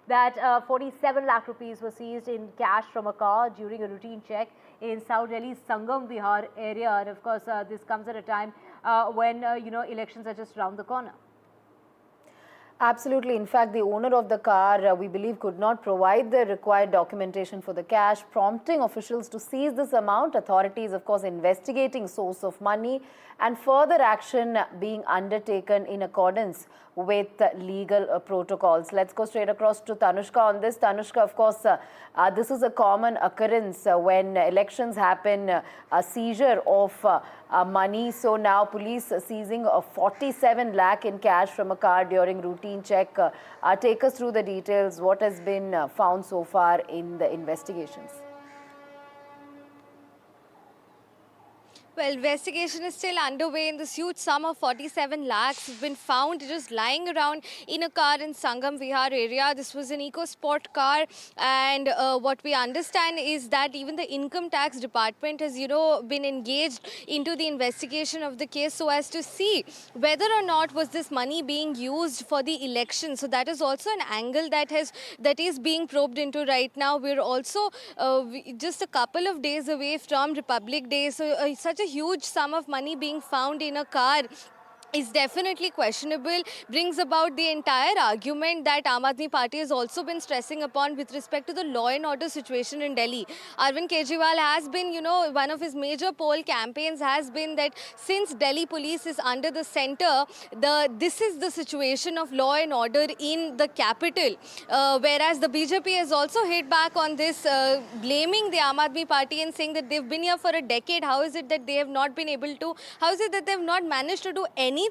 that 47 lakh rupees were seized in cash from a car during a routine check in South Delhi's Sangam Vihar area. And of course, this comes at a time when, elections are just around the corner. Absolutely. In fact, the owner of the car, we believe, could not provide the required documentation for the cash, prompting officials to seize this amount. Authorities, of course, investigating source of money and further action being undertaken in accordance with legal protocols. Let's go straight across to Tanushka on this. Tanushka, of course, this is a common occurrence when elections happen, a seizure of money. So now police seizing 47 lakh in cash from a car during routine check. Take us through the details. What has been found so far in the investigations? Well, investigation is still underway in this huge sum of 47 lakhs have been found just lying around in a car in Sangam Vihar area. This was an eco-sport car, and what we understand is that even the income tax department has, been engaged into the investigation of the case so as to see whether or not was this money being used for the election. So that is also an angle that is being probed into right now. We're also just a couple of days away from Republic Day, so such a huge sum of money being found in a car is definitely questionable, brings about the entire argument that Aam Aadmi Party has also been stressing upon with respect to the law and order situation in Delhi. Arvind Kejriwal has been, one of his major poll campaigns has been that since Delhi police is under the center, this is the situation of law and order in the capital. Whereas the BJP has also hit back on this, blaming the Aam Aadmi Party and saying that they've been here for a decade. How is it that they have not been able to, how is it that they've not managed to do anything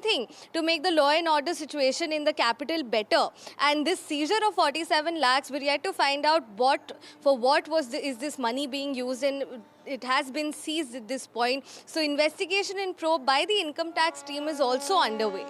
to make the law and order situation in the capital better? And this seizure of 47 lakhs, we're yet to find out what is this money being used, and it has been seized at this point. So investigation and probe by the income tax team is also underway.